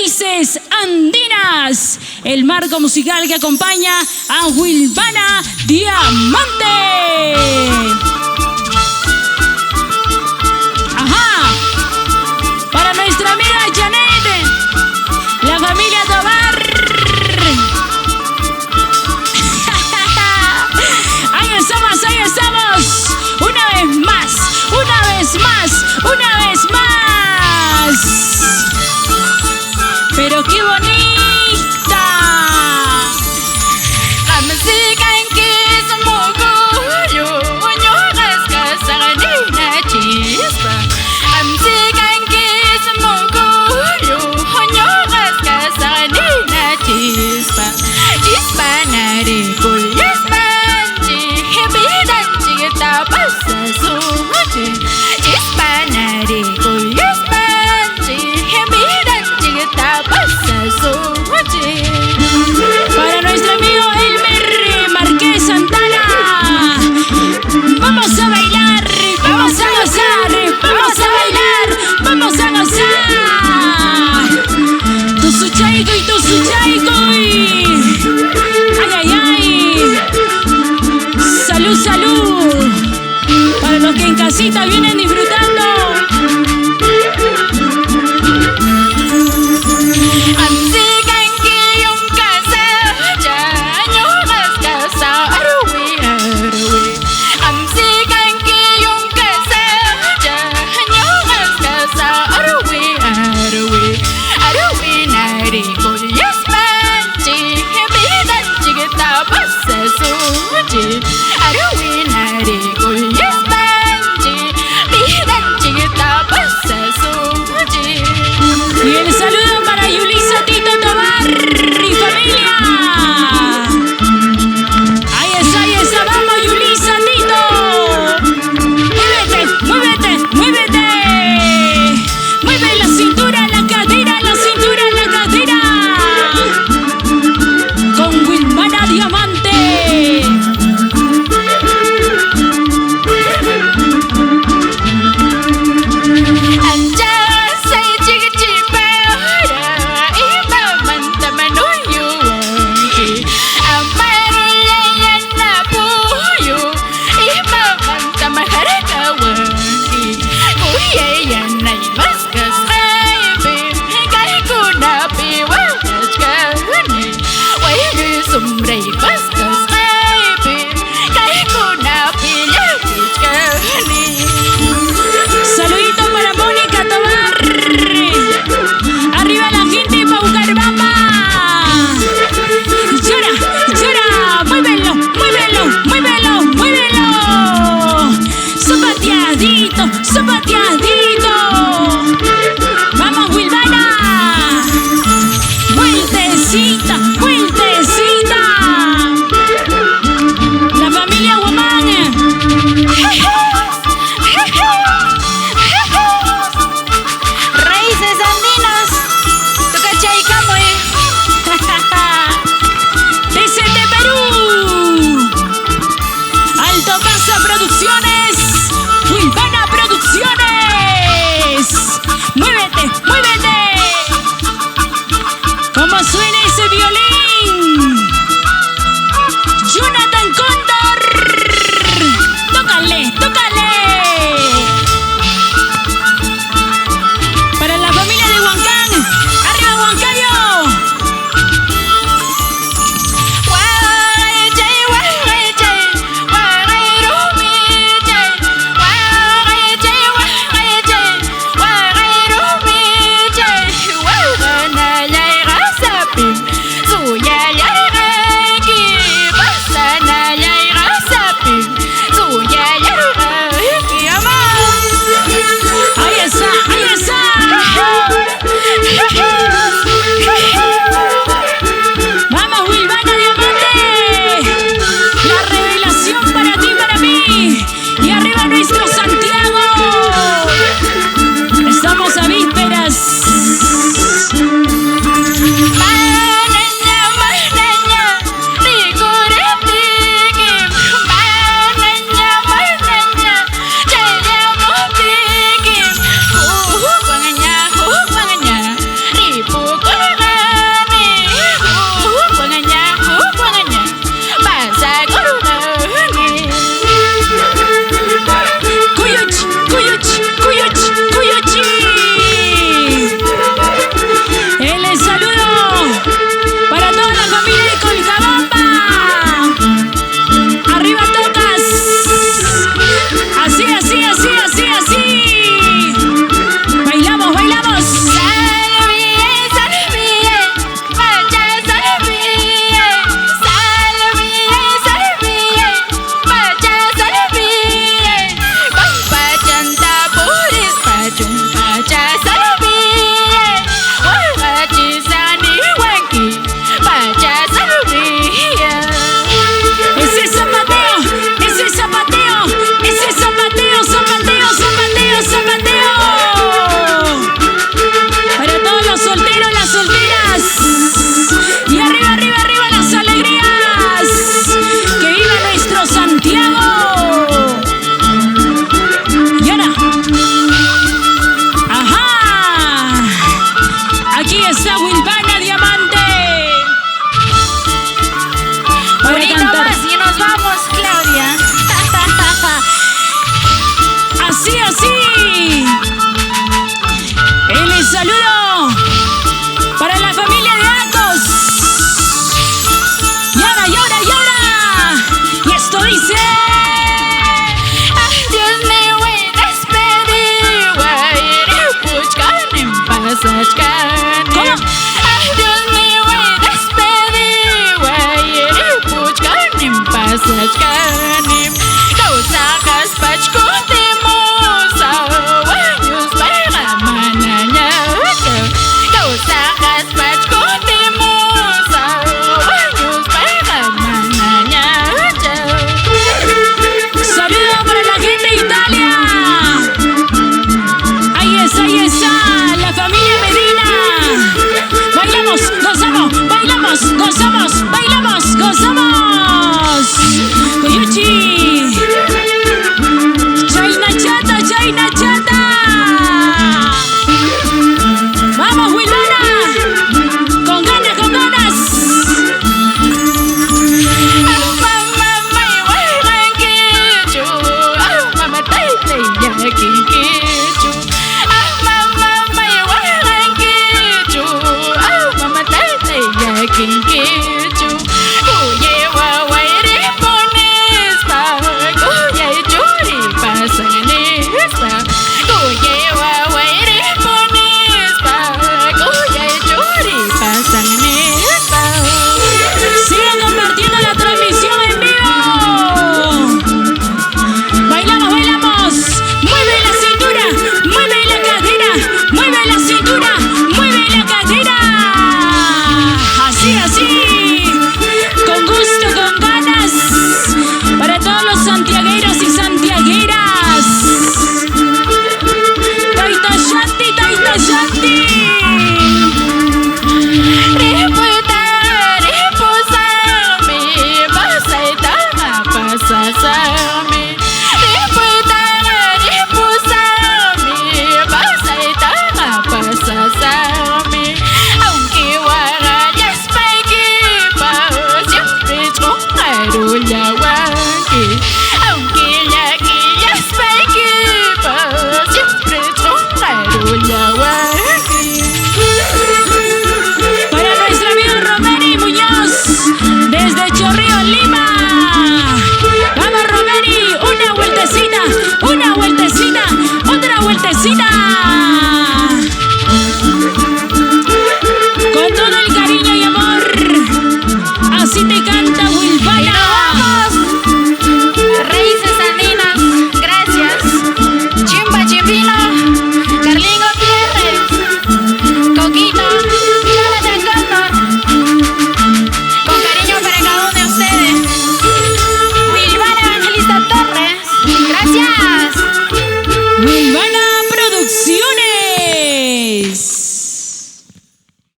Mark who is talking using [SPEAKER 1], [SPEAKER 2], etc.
[SPEAKER 1] Raíces Andinas, el marco musical que acompaña a Wilvana Diamante. Ajá, para nuestra amiga Janet, la familia Tobar. Ahí estamos, una vez más, una vez más, una vez más. Pero qué bonita. Para nuestro amigo Elmer Marqués Santana, vamos a bailar, vamos a gozar, vamos a bailar, vamos a gozar. Tu suchaico y tu suchaico. Ay, ay, ay. Salud, salud. Para los que en casita vienen disfrutando. Y el saludo para Yulisa Tito Tobar y familia. Ahí está, vamos Yulisa Tito. Muévete, muévete, muévete. Mueve la cintura, la cadera, la cintura, la cadera. empieza Wilvana Diamante.
[SPEAKER 2] Bonito más y nos vamos, Claudia.
[SPEAKER 1] Así, así.